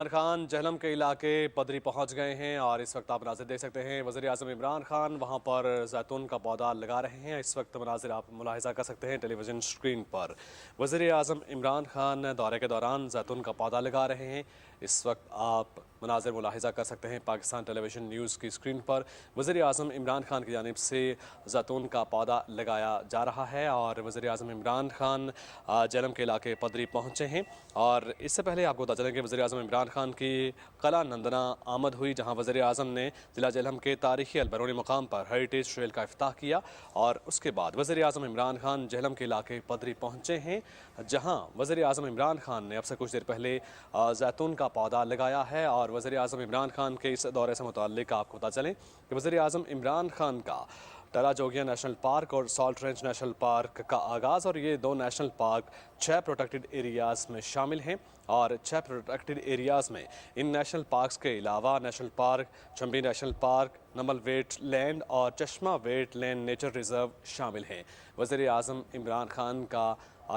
खान जहलम के इलाके पदरी पहुंच गए हैं और इस वक्त आप मनाजिर देख सकते हैं। वज़ीर आज़म इमरान खान वहां पर जैतून का पौधा लगा रहे हैं। इस वक्त मनाजिर आप मुलाहिजा कर सकते हैं टेलीविज़न स्क्रीन पर। वज़ीर आज़म इमरान खान दौरे के दौरान जैतून का पौधा लगा रहे हैं। इस वक्त आप मनाजिर मुलाहिजा कर सकते हैं पाकिस्तान टेलीविज़न न्यूज़ की स्क्रीन पर। वज़ीर आज़म इमरान खान की जानिब से जैतून का पौधा लगाया जा रहा है और वज़ीर आज़म इमरान खान जहलम के इलाके पदरी पहुँचे हैं। और इससे पहले आपको बता चलें कि वज़ीर आज़म इमरान खान की कला नंदना आमद हुई, जहाँ वज़ीर आज़म ने ज़िला जहलम के तारीखी अलबरूनी मकाम पर हेरिटेज ट्रेल का इफ्ताह किया। और उसके बाद वज़ीर आज़म इमरान खान जहलम के इलाके पदरी पहुँचे हैं, जहाँ वज़ीर आज़म इमरान खान ने अब से कुछ देर पहले जैतून का पौधा लगाया है। और वज़ीर आज़म इमरान खान के इस दौरे से मुताल्लिक़ आपको बता चलें कि वज़ीर आज़म इमरान खान का टला जोगिया नेशनल पार्क और सॉल्ट रेंज नेशनल पार्क का आगाज़, और ये दो नेशनल पार्क 6 प्रोटेक्टेड एरियाज़ में शामिल हैं। और 6 प्रोटेक्टेड एरियाज़ में इन नेशनल पार्क्स के अलावा national park Chumbi national park, Namal wetland और Chashma wait land nature reserve शामिल हैं। वज़ीर आज़म इमरान खान का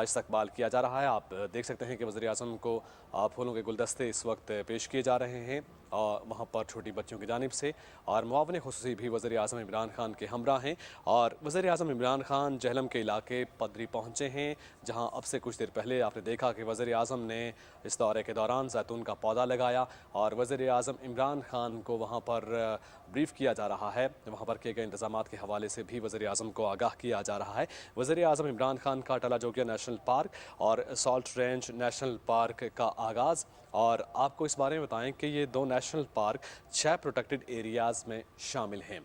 इस्तकबाल किया जा रहा है। आप देख सकते हैं कि वज़ीर आज़म को फूलों के गुलदस्ते इस वक्त पेश किए जा रहे हैं और वहाँ पर छोटी बच्चियों की जानिब से, और मुआविन खुसूसी भी वज़ीर आज़म इमरान खान के हमरा हैं। और वज़ीर आज़म इमरान खान जहलम के इलाके पदरी पहुँचे हैं, जहाँ अब से कुछ देर पहले आपने देखा कि वज़ीर आज़म ने इस दौरे के दौरान जैतून का पौधा लगाया। और वज़ीर आज़म इमरान खान को वहाँ पर ब्रीफ़ किया जा रहा है, वहाँ पर किए गए इंतज़ामात के हवाले से भी वज़ीर आज़म को आगाह किया जा रहा है। वज़ीर आज़म इमरान खान का टला जोगिया नेशनल पार्क और सॉल्ट रेंज नेशनल पार्क का आगाज़। और आपको इस बारे में बताएं कि ये दो नेशनल पार्क 6 प्रोटेक्टेड एरियाज़ में शामिल हैं।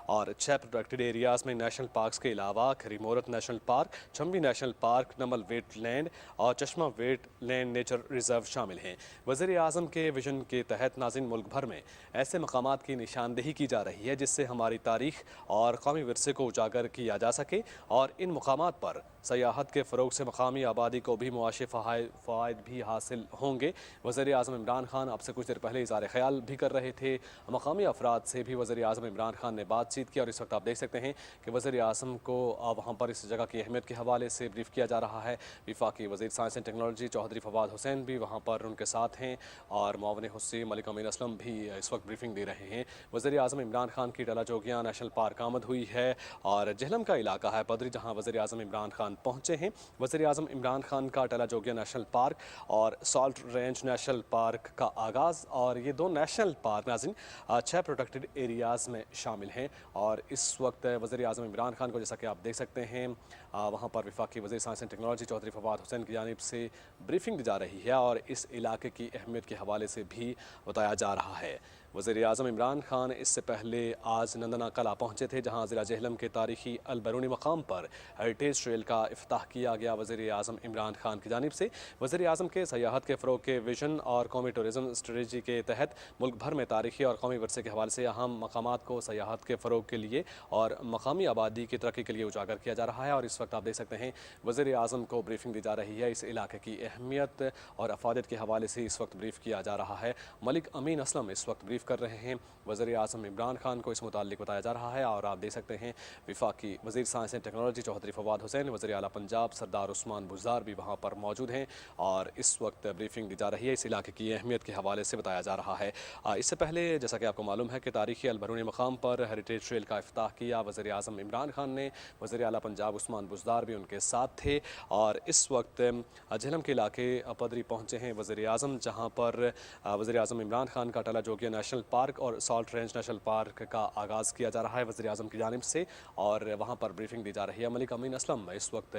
और 6 प्रोटेक्टेड एरियाज़ में नेशनल पार्क्स के अलावा Kheri Murat national park, Chumbi national park, Namal wetland और Chashma wait land nature reserve शामिल हैं। वज़ीर आज़म के विजन के तहत नाज़रीन मुल्क भर में ऐसे मकामात की निशानदेही की जा रही है जिससे हमारी तारीख़ और कौमी विरसे को उजागर किया जा सके, और इन मकामात पर सयाहत के फ़रोग से मकामी आबादी को भी मुआशी फ़वाइद भी हासिल होंगे। वज़ीर आज़म इमरान खान आपसे कुछ देर पहले इज़हार ख्याल भी कर रहे थे। मकामी अफराद से भी वज़ीर आज़म इमरान खान ने बातचीत की, और इस वक्त आप देख सकते हैं कि वज़ीर आज़म को वहाँ पर इस जगह की अहमियत के हवाले से ब्रीफ़ किया जा रहा है। वफाकी वज़ीर science and technology Chaudhry Fawad Hussain भी वहाँ पर उनके साथ हैं, और मुआविन खुसूसी मलिक अमीन असलम भी इस वक्त ब्रीफिंग दे रहे हैं। वज़ीर आज़म इमरान खान की टला जोगिया नेशनल पार्क आमद हुई है और जहलम का इलाका है पदरी, जहाँ वज़ीर आज़म इमरान खान पहुँचे हैं। वज़ीर आज़म इमरान खान का टला जोगिया नेशनल पार्क और सॉल्ट रेंज नेशनल पार्क का आगाज़, और ये दो नेशनल पार्क नाज़रीन 6 प्रोटेक्टेड एरियाज़ में शामिल हैं। और इस वक्त वज़ीर आज़म इमरान खान को जैसा कि आप देख सकते हैं वहाँ पर वफाकी वज़ीर science and technology Chaudhry Fawad Hussain की जानिब से ब्रीफिंग दी जा रही है, और इस इलाके की अहमियत के हवाले से भी बताया जा रहा है। वज़ीर आज़म इमरान खान इससे पहले आज नंदना कला पहुँचे थे, जहाँ ज़िला जहलम के तारीखी अलबरूनी मकाम पर हेरिटेज ट्रेल का इफ्ताह किया गया। वज़ीर आज़म इमरान खान की जानिब से वज़ीर आज़म के सयाहत के फ़रोग के विजन और कौमी टूरिज़म स्ट्रेटजी के तहत मुल्क भर में तारीखी और कौमी वर्से के हवाले से अहम मकामात को सयाहत के फ़रोग के लिए और मकामी आबादी की तरक्की के लिए उजागर किया जा रहा है। और इस वक्त आप देख सकते हैं वज़ीर आज़म को ब्रीफिंग दी जा रही है। इस इलाके की अहमियत और अफादत के हवाले से इस वक्त ब्रीफ़ किया जा रहा है। मलिक अमीन असलम इस वक्त ब्रीफ़ कर रहे हैं। वज़ीर आज़म इमरान खान को इस मुतालिक बताया जा रहा है, और आप देख सकते हैं वफाकी वज़ीर science and technology Chaudhry Fawad Hussain, वज़ीर आला पंजाब सरदार उस्मान बुज़दार भी वहाँ पर मौजूद हैं, और इस वक्त ब्रीफिंग दी जा रही है। इस इलाके की अहमियत के हवाले से बताया जा रहा है। इससे पहले जैसा कि आपको मालूम है कि तारीखी अलबरूनी मकाम पर हेरिटेज ट्रेल का इफ्ताह किया वज़ीर आज़म इमरान खान ने। वज़ीर आला पंजाब उस्मान बुज़दार भी उनके साथ थे, और इस वक्त जहलम के इलाके पदरी पहुँचे हैं वज़ीर आज़म, जहाँ पर वज़ीर आज़म इमरान खान का टला जोगिया नेशनल पार्क और सॉल्ट रेंज नेशनल पार्क का आगाज़ किया जा रहा है वज़ीर आज़म की जानिब से, और वहाँ पर ब्रीफिंग दी जा रही है। मलिक अमीन असलम इस वक्त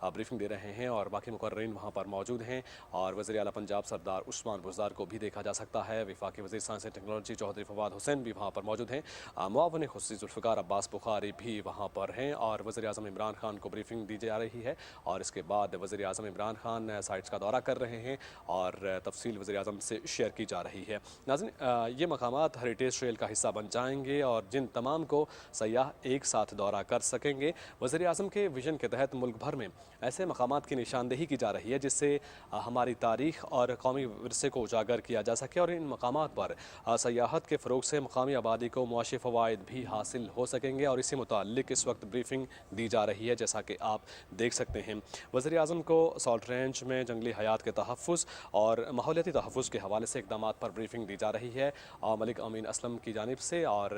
ब्रीफिंग दे रहे हैं, और बाकी मुकर्रीन वहाँ पर मौजूद हैं, और वज़ीर आला पंजाब सरदार उस्मान बुज़दार को भी देखा जा सकता है। वफाकी वज़ीर science and technology Chaudhry Fawad Hussain भी वहाँ पर मौजूद हैं। मुआविन खुसूसी ज़ुल्फ़िकार अब्बास बुखारी भी वहाँ पर हैं, और वज़ीर आज़म इमरान खान को ब्रीफिंग दी जा रही है। और इसके बाद वज़ीर आज़म इमरान खान साइट्स का दौरा कर रहे हैं, और तफसील वज़ीर आज़म से शेयर की जा रही है। नाज़रीन, ये मकाम मकामात हेरिटेज ट्रेल का हिस्सा बन जाएंगे और जिन तमाम को सयाह एक साथ दौरा कर सकेंगे। वज़ीर आज़म के विजन के तहत मुल्क भर में ऐसे मकामात की निशानदेही की जा रही है जिससे हमारी तारीख और कौमी विरसे को उजागर किया जा सके और इन मकामात पर सयाहत के फ़रोग से मकामी आबादी को मुआशी फ़वाइद भी हासिल हो सकेंगे और इसी मुताल्लिक इस वक्त ब्रीफिंग दी जा रही है। जैसा कि आप देख सकते हैं, वज़ीर आज़म को सॉल्ट रेंज में जंगली हयात के तहफ़्फ़ुज़ और माहौलियाती तहफ़्फ़ुज़ के हवाले से इक़दाम पर ब्रीफिंग दी जा रही है मलिक अमीन असलम की जानिब से और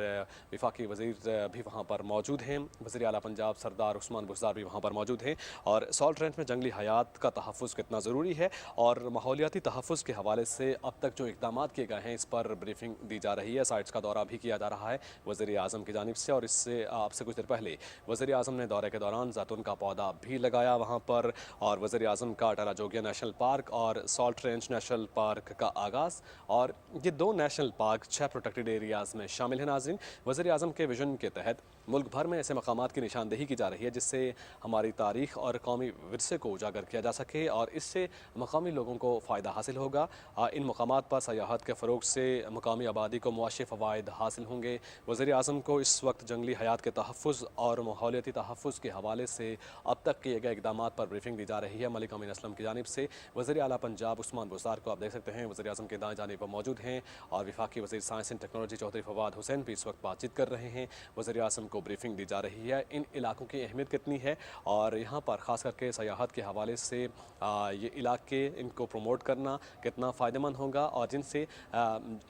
वफाकी वज़ीर भी वहाँ पर मौजूद हैं। वज़ीर आला पंजाब सरदार उस्मान बुज़दार भी वहाँ पर मौजूद हैं और सॉल्ट रेंज में जंगली हयात का तहफ़्फ़ुज़ कितना ज़रूरी है और माहौलियाती तहफ़्फ़ुज़ के हवाले से अब तक जो इक़दाम किए गए हैं इस पर ब्रीफिंग दी जा रही है। साइट्स का दौरा भी किया जा रहा है वज़ीर आज़म की जानिब से और इससे आपसे कुछ देर पहले वज़ीर आज़म ने दौरे के दौरान जैतून का पौधा भी लगाया वहाँ पर और वज़ीर आज़म का अटल जोगिया नेशनल पार्क और सॉल्ट रेंज नेशनल पार्क का आगाज़ और ये दो नेशनल पार्क 6 प्रोटेक्टेड एरियाज़ में शामिल हैं। नाज़रीन, वज़ीर आज़म के विजन के तहत मुल्क भर में ऐसे मकामात की निशानदेही की जा रही है जिससे हमारी तारीख और कौमी विरसे को उजागर किया जा सके और इससे मकामी लोगों को फ़ायदा हासिल होगा। इन मकामात पर सयाहत के फ़रोग से मकामी आबादी को मुआशी फ़वाइद हासिल होंगे। वज़ीर आज़म को इस वक्त जंगली हयात के तहफ़्फ़ुज़ और माहौलियाती तहफ़्फ़ुज़ के हवाले से अब तक किए गए इक़दाम पर ब्रीफिंग दी जा रही है मलिक अमीन असलम की जानिब से। वज़ीर आला पंजाब उस्मान बुज़दार को आप देख सकते हैं वज़ीर आज़म के दाएं जानिब पर मौजूद हैं और वफाकी वज़ीर science and technology Chaudhry Fawad Hussain भी इस वक्त बातचीत कर रहे हैं। वज़ीर आज़म को ब्रीफिंग दी जा रही है इन इलाकों की अहमियत कितनी है और यहाँ पर ख़ास करके सयाहत के हवाले से ये इलाके इनको प्रमोट करना कितना फ़ायदेमंद होगा और जिनसे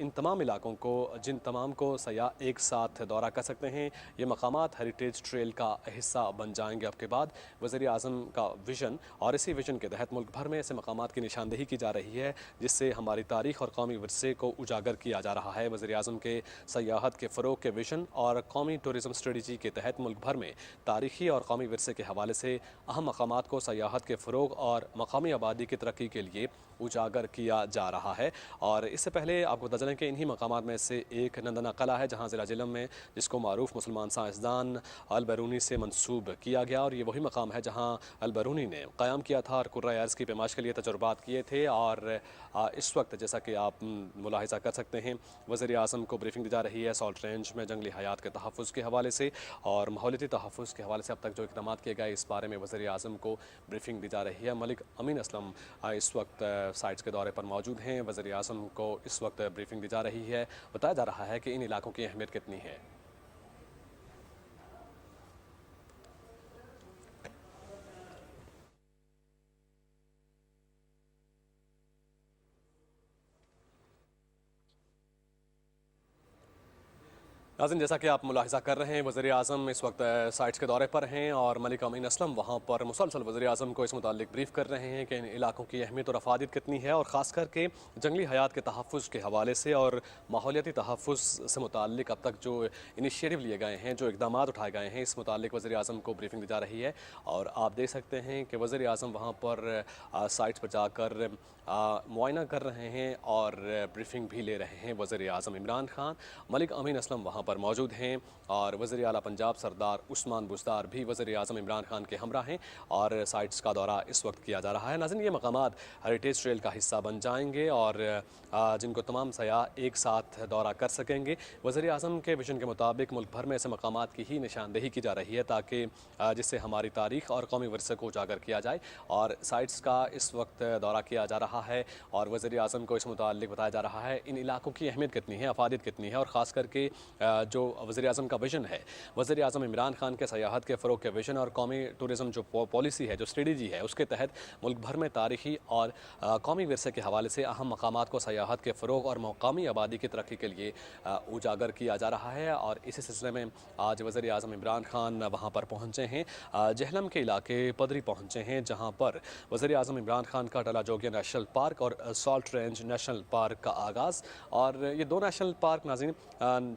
इन तमाम इलाकों को जिन तमाम को सयाह एक साथ दौरा कर सकते हैं ये मकामात हेरिटेज ट्रेल का हिस्सा बन जाएंगे। अब के बाद वज़ीर आज़म का विजन और इसी विजन के तहत मुल्क भर में ऐसे मकामात की निशानदेही की जा रही है जिससे हमारी तारीख और कौमी विरसे को उजागर किया जा रहा है। वज़ीर आज़म के सयाहत के फ़रोग के विजन और कौमी टूरिज़म स्ट्रेटजी के तहत मुल्क भर में तारीखी और कौमी विरसे के हवाले से अहम मकामात को सयाहत के फ़रोग और मकामी आबादी की तरक्की के लिए उजागर किया जा रहा है। और इससे पहले आपको बता चलें कि इन्हीं मकामात में से एक नंदना कला है जहाँ ज़िला जिलम में जिसको मारूफ मुसलमान साइंसदान अल बैरूनी से मंसूब किया गया और ये वही मकाम है जहाँ अल बैरूनी ने क़याम किया था और कुर्रा अर्ज़ की पैमाइश के लिए तजुर्बात किए थे। और इस वक्त जैसा कि आप मुलाहिज़ा कर सकते हैं वज़ीर आज़म को ब्रीफिंग दी जा रही है सॉल्ट रेंज में जंगली हयात के तहफ़्फ़ुज़ के हवाले से और माहौलियाती तहफ़्फ़ुज़ के हवाले से अब तक जो इक़दाम किए गए इस बारे में वज़ीर आज़म को ब्रीफिंग दी जा रही है। मलिक अमीन असलम इस वक्त साइट्स के दौरे पर मौजूद हैं। वज़ीर आज़म को इस वक्त ब्रीफिंग दी जा रही है। बताया जा रहा है कि इन इलाकों की अहमियत कितनी है। नाज़रीन, जैसा कि आप मुलाहिज़ा कर रहे हैं वज़ीर आज़म इस वक्त साइट्स के दौरे पर हैं और मलिक अमीन असलम वहाँ पर मुसलसल वज़ीर आज़म को इस मुताल्लिक ब्रीफ कर रहे हैं कि इन इलाकों की अहमियत और अफादियत कितनी है और ख़ास करके जंगली हयात के तहफ़्फ़ुज़ के हवाले से और माहौलियाती तहफ़्फ़ुज़ से मुताल्लिक अब तक जो इनिशिएटिव लिए गए हैं जो इक़दाम उठाए गए हैं इस मुताल्लिक वज़ीर आज़म को ब्रीफिंग दी जा रही है। और आप देख सकते हैं कि वज़ीर आज़म वहाँ पर साइट्स पर जाकर मुआयना कर रहे हैं और ब्रीफिंग भी ले रहे हैं। वज़ीर आज़म इमरान खान मलिक अमीन असलम वहाँ पर मौजूद हैं और वज़ीर आला पंजाब सरदार उस्मान बुज़दार भी वज़ीर आज़म इमरान खान के हमरा हैं और साइट्स का दौरा इस वक्त किया जा रहा है। नाज़रीन, ये मकामात हेरिटेज ट्रेल का हिस्सा बन जाएंगे और जिनको तमाम सयाह एक साथ दौरा कर सकेंगे। वज़ीर आज़म के विजन के मुताबिक मुल्क भर में ऐसे मकामात की ही निशानदेही की जा रही है ताकि जिससे हमारी तारीख और कौमी विरसे को उजागर किया जाए और साइट्स का इस वक्त दौरा किया जा रहा है और वज़ीर आज़म को इस मुताल्लिक बताया जा रहा है इन इलाकों की अहमियत कितनी है, अफादियत कितनी है और ख़ास करके जो वज़ीर आज़म का विजन है वज़ीर आज़म इमरान खान के सयाहत के फ़रोग के विजन और कौमी टूरिज़म जो पॉलिसी है जो स्ट्रेटजी है उसके तहत मुल्क भर में तारीखी और कौमी विरसे के हवाले से अहम मकामात को सयाहत के फ़रोग और मकामी आबादी की तरक्की के लिए उजागर किया जा रहा है। और इसी सिलसिले में आज वज़ीर आज़म इमरान खान वहाँ पर पहुँचे हैं, जहलम के इलाके पदरी पहुँचे हैं जहाँ पर वज़ीर आज़म इमरान खान का अटल जोगिया नेशनल पार्क और सॉल्ट रेंज नेशनल पार्क का आगाज़ और ये दो नेशनल पार्क नाज़रीन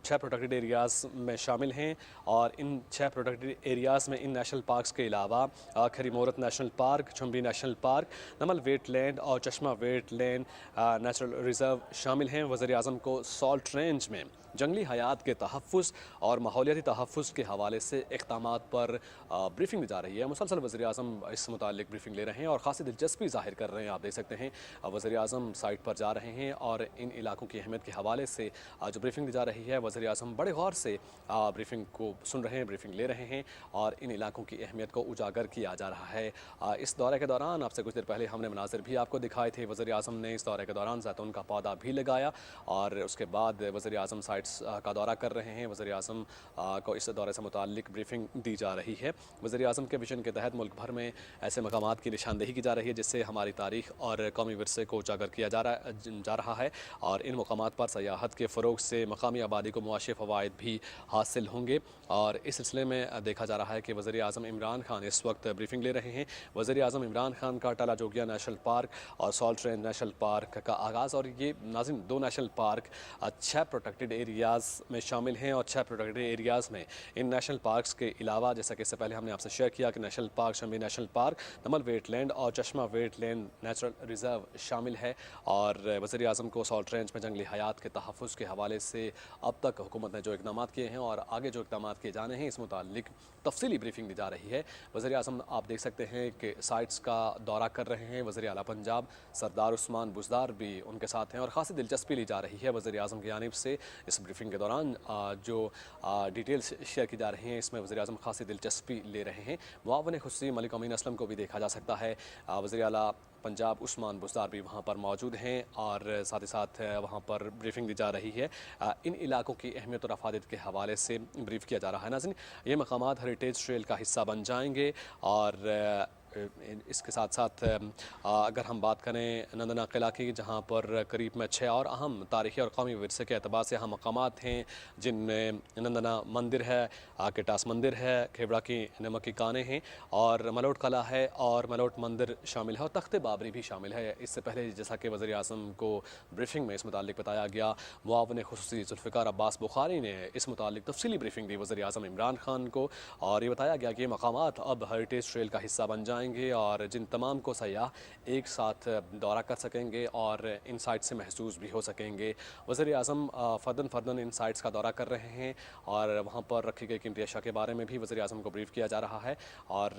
6 प्रोटेक्टेड प्रोटेक्टेड एरियाज़ में शामिल हैं और इन 6 प्रोटेक्टेड एरियाज़ में इन नेशनल पार्क्स के अलावा Kheri Murat national park, Chumbi national park, Namal wetland और चश्मा वेटलैंड नेचुरल रिज़र्व शामिल हैं। वज़ीर-ए-आज़म को सॉल्ट रेंज में जंगली हयात के तहफ़्फ़ुज़ और माहौलियाती तहफ़्फ़ुज़ के हवाले से इक़दामात पर ब्रीफिंग दी जा रही है। मुसलसल वज़ीर-ए-आज़म इस मुतालिक ब्रीफिंग ले रहे हैं और ख़ासी दिलचस्पी ज़ाहिर कर रहे हैं। आप देख सकते हैं वज़ीर-ए-आज़म साइट पर जा रहे हैं और इन इलाकों की अहमियत के हवाले से जो ब्रीफिंग दी जा रही है, वज़ीर-ए-आज़म बड़े गौर से ब्रीफिंग को सुन रहे हैं, ब्रीफिंग ले रहे हैं और इन इलाकों की अहमियत को उजागर किया जा रहा है। इस दौरे के दौरान आपसे कुछ देर पहले हमने मनाज़िर भी आपको दिखाए थे। वज़ीर-ए-आज़म ने इस दौरे के दौरान ज़ैतून का पौधा भी लगाया और उसके बाद वज़ीर-ए-आज़म साइट्स का दौरा कर रहे हैं। वज़ीर-ए-आज़म को इस दौरे से मुताल्लिक ब्रीफिंग दी जा रही है। वज़ीर-ए-आज़म के विजन के तहत मुल्क भर में ऐसे मकामात की निशानदेही की जा रही है जिससे हमारी तारीख़ और कौमी विरसे को उजागर किया जा रहा है और इन मकामात पर सयाहत के फ़रोग़ से मकामी आबादी को मुआशी फ़वाइद भी हासिल होंगे। और इस सिलसिले में देखा जा रहा है कि वज़ीर-ए-आज़म इमरान खान इस वक्त ब्रीफिंग ले रहे हैं। वज़ीर-ए-आज़म इमरान खान का टाला जोगिया नेशनल पार्क और सॉल्ट रेंज नेशनल पार्क का आगाज़, और ये नाज़रीन 2 नेशनल पार्क 6 प्रोटेक्टेड एरियाज़ में शामिल हैं और 6 प्रोटेक्टेड एरियाज़ में इन नेशनल पार्क्स के अलावा, जैसा कि इससे पहले हमने आपसे शेयर किया कि national park, Chumbi national park, Namal wetland और चश्मा वेटलैंड नेचुरल रिज़र्व शामिल है। और वज़ीर-ए-आज़म को सॉल्ट रेंज में जंगली हयात के तहफ़्फ़ुज़ के हवाले से अब तक हुकूमत ने जो इक़दाम किए हैं और आगे जो इक़दाम किए जाने हैं, इस मुतालिक तफ़सीली ब्रीफिंग दी जा रही है। वज़ीर-ए-आज़म आप देख सकते हैं कि साइट्स का दौरा कर रहे हैं। वज़ीर आला पंजाब सरदार उस्मान बुज़दार भी उनके साथ हैं और ख़ासी दिलचस्पी ली जा रही है वज़ीर-ए-आज़म की जानिब से। इस ब्रीफिंग के दौरान जो डिटेल्स शेयर की जा रही हैं, इसमें वज़ीर-ए-आज़म ख़ासी दिलचस्पी ले रहे हैं। मुआविन ख़ुसूसी मलिक अमीन असलम को भी देखा जा सकता है। वज़ीर आला पंजाब उस्मान बुज़दार भी वहाँ पर मौजूद हैं और साथ ही साथ वहाँ पर ब्रीफिंग दी जा रही है। इन इलाकों की अहमियत और अफादियत के हवाले से ब्रीफ किया जा रहा है। नाज़रीन, ये मकामात हेरिटेज ट्रेल का हिस्सा बन जाएंगे और इसके साथ साथ अगर हम बात करें नंदना किला की, जहाँ पर करीब में 6 और अहम तारीख़ी और कौमी विरसे के अतबार से अहम मकामात हैं, जिनमें नंदना मंदिर है, केटास मंदिर है, खेबड़ा की नमकी कानें हैं और मलोट कला है और मलोट मंदिर शामिल है और तख्त बाबरी भी शामिल है। इससे पहले जैसा कि वज़ीर-ए-आज़म को ब्रीफिंग में इस मुतालिक बताया गया, मुआविन ख़ुसूसी ज़ुल्फ़िकार अब्बास बुखारी ने इस मुतालिक तफ़सीली ब्रीफिंग दी वज़ीर-ए-आज़म इमरान खान को और ये बताया गया कि ये मकामात अब हेरिटेज ट्रेल का हिस्सा बन जाएंगे और जिन तमाम को सयाह एक साथ दौरा कर सकेंगे और इन साइट्स से महसूस भी हो सकेंगे। वज़ीर-ए-आज़म फ़र्दन इन साइट्स का दौरा कर रहे हैं और वहाँ पर रखी गई कीमती अशिया के बारे में भी वज़ीर-ए-आज़म को ब्रीफ किया जा रहा है। और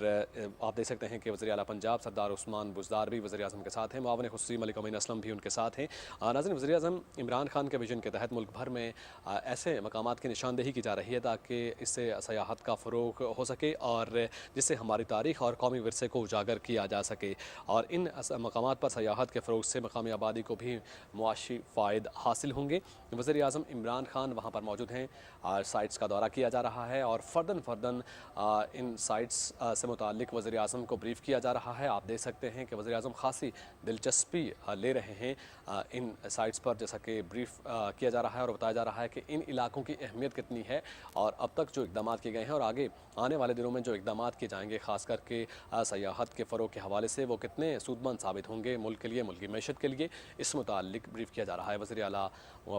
आप देख सकते हैं कि वज़ीर आला पंजाब सरदार उस्मान बुज़दार भी वज़ीर-ए-आज़म के साथ हैं। मुआविन ख़ुसूसी मलिक अमीन असलम भी उनके साथ हैं। नाज़रीन, वज़ीर-ए-आज़म इमरान खान के विजन के तहत मुल्क भर में ऐसे मकामात की निशानदेही की जा रही है ताकि इससे सयाहत का फ़रोग़ हो सके और जिससे हमारी तारीख़ और कौमी विरसे को उजागर किया जा सके और इन मकामात पर सयाहत के फ़रोग़ से मकामी आबादी को भी मुआशी फ़ायद हासिल होंगे। वज़ीर-ए-आज़म इमरान खान वहाँ पर मौजूद हैं, साइट्स का दौरा किया जा रहा है और फ़र्दन इन साइट्स से मुताल्लिक़ वज़ीर-ए-आज़म को ब्रीफ़ किया जा रहा है। आप देख सकते हैं कि वज़ीर-ए-आज़म ख़ासी दिलचस्पी ले रहे हैं इन साइट्स पर, जैसा कि ब्रीफ़ किया जा रहा है और बताया जा रहा है कि इन इलाकों की अहमियत कितनी है और अब तक जो इक़दाम किए गए हैं और आगे आने वाले दिनों में जो इक़दाम किए जाएंगे, ख़ास करके सयाहत के फ़रोग़ के हवाले से, वो कितने सूदमंद साबित होंगे मुल्क के लिए, मुल्क की मैशत के लिए, इस मुताल्लिक़ ब्रीफ़ किया जा रहा है। वज़ीर आला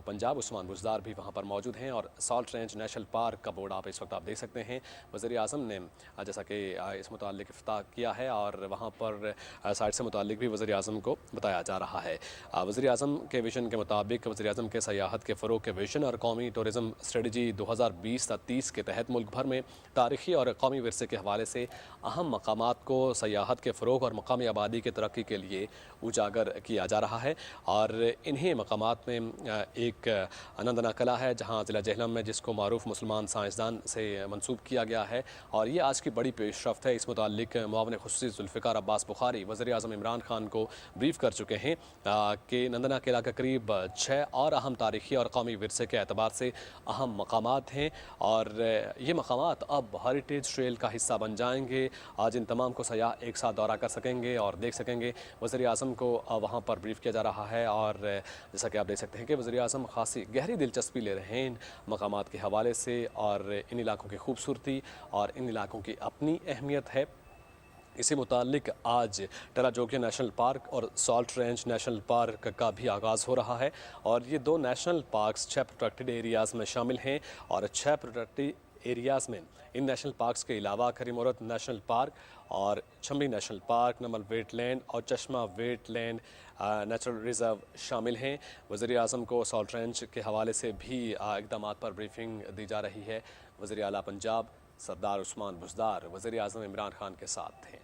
पंजाब उस्मान बुज़दार भी वहाँ पर मौजूद हैं और सॉल्ट रेंज नेशनल पार्क का बोर्ड इस वक्त आप देख सकते हैं। वज़ीर-ए-आज़म ने जैसा कि इस मुताल्लिक़ इफ्ताह किया है और वहाँ पर साइट से मुताल्लिक़ भी वज़ीर-ए-आज़म को बताया जा रहा है। वज़ीर-ए-आज़म के विजन के मुताबिक वज़ीर-ए-आज़म के सयाहत के फ़रोग़ के विजन और कौमी टूरिज़म स्ट्रेटजी 2020-30 के तहत मुल्क भर में तारीख़ी और कौमी विरसे के हवाले से अहम मकामात को सयाहत के फ़रोग़ और मकामी आबादी की तरक्की के लिए उजागर किया जा रहा है। और इन्हीं मकामात में एक नंदना कला है, जहाँ ज़िला जेहलम में, जिसको मारूफ़ मुसलमान साइंसदान से मंसूब किया गया है और ये आज की बड़ी पेशरफ्त है। इस मुताल्लिक़ मुआविन ख़ुसूसी ज़ुल्फ़िकार अब्बास बुखारी वज़ीर-ए-आज़म इमरान खान को ब्रीफ़ कर चुके हैं कि नंदना किला के करीब 6 और अहम तारीख़ी और कौमी विरसे के एतबार से अहम मकामात हैं और ये मकामात अब हेरिटेज ट्रेल का हिस्सा बन जाएंगे। आज इन तमाम को सयाह एक साथ दौरा कर सकेंगे और देख सकेंगे। वज़ीर-ए-आज़म को वहाँ पर ब्रीफ़ किया जा रहा है और जैसा कि आप देख सकते हैं कि वज़ीर-ए-आज़म ख़ासी गहरी दिलचस्पी ले रहे हैं इन मकामात के हवाले से और इन इलाकों की खूबसूरती और इन इलाकों की अपनी अहमियत है। इसी मुतालिक आज टला जोगिया नेशनल पार्क और सॉल्ट रेंज नेशनल पार्क का भी आगाज़ हो रहा है और ये दो नेशनल पार्क्स 6 प्रोटेक्टेड एरियाज़ में शामिल हैं और 6 प्रोटेक्टेड एरियाज़ में इन नेशनल पार्क्स के अलावा खरीमुरत नेशनल पार्क और छमरी नेशनल पार्क, नमल वेटलैंड और चश्मा वेटलैंड नेचुरल रिज़र्व शामिल हैं। वज़ीर आज़म को सॉल्ट रेंज के हवाले से भी इक़दामात पर ब्रीफिंग दी जा रही है। वज़ीर आला पंजाब सरदार उस्मान बुज़दार वज़ीर आज़म इमरान खान के साथ थे।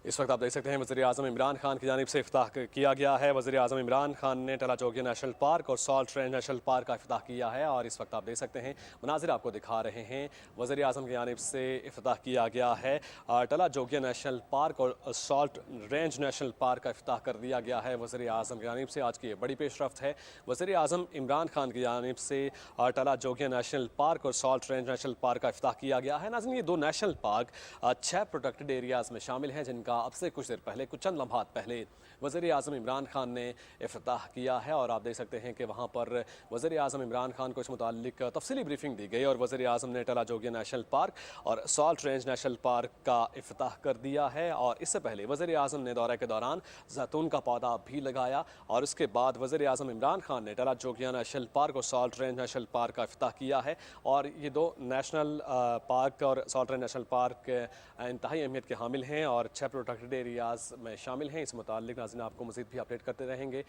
इस वक्त आप देख सकते हैं वज़ीर आज़म इमरान खान की जानिब से इफ्ताह किया गया है। वज़ीर आज़म इमरान खान ने टला जोगिया नेशनल पार्क और सॉल्ट रेंज नेशनल पार्क का इफ्ताह किया है और इस वक्त आप देख सकते हैं मनाजिर आपको दिखा रहे हैं। वज़ीर आज़म की जानिब से इफ्ताह किया गया है। टला जोगिया नेशनल पार्क और सॉल्ट रेंज नेशनल पार्क का इफ्ताह कर दिया गया है वज़ीर आज़म की जानिब से। आज की ये बड़ी पेशरफ्त है। वज़ीर आज़म इमरान खान की जानिब से टला जोगिया नेशनल पार्क और सॉल्ट रेंज नेशनल पार्क का इफ्ताह किया गया है। नाज़रीन, ये दो नेशनल पार्क 6 प्रोटेक्टेड एरियाज़ में शामिल हैं जिनका अब से कुछ देर पहले, कुछ चंद लम्हात पहले वज़ीर आज़म इमरान खान ने इफ्तिताह किया है और आप देख सकते हैं कि वहाँ पर वज़ीर आज़म इमरान खान को इस मुतालिक तफसीली ब्रीफिंग दी गई और वज़ीर आज़म ने टला जोगिया नेशनल पार्क और सॉल्ट रेंज नेशनल पार्क का इफ्तिताह कर दिया है। और इससे पहले वज़ीर आज़म ने दौरे के दौरान जैतून का पौधा भी लगाया और उसके बाद वज़ीर आज़म इमरान खान ने टला जोगिया नेशनल पार्क और सॉल्ट रेंज नेशनल पार्क का इफ्तिताह किया है। और ये दो नेशनल पार्क और सॉल्ट रेंज नेशनल पार्क इंतहाई अहमियत के हामिल हैं और 6 प्रोटेक्टेड एरियाज़ में शामिल हैं। इस मुतालिक नाज़रीन आपको मज़ीद भी अपडेट करते रहेंगे।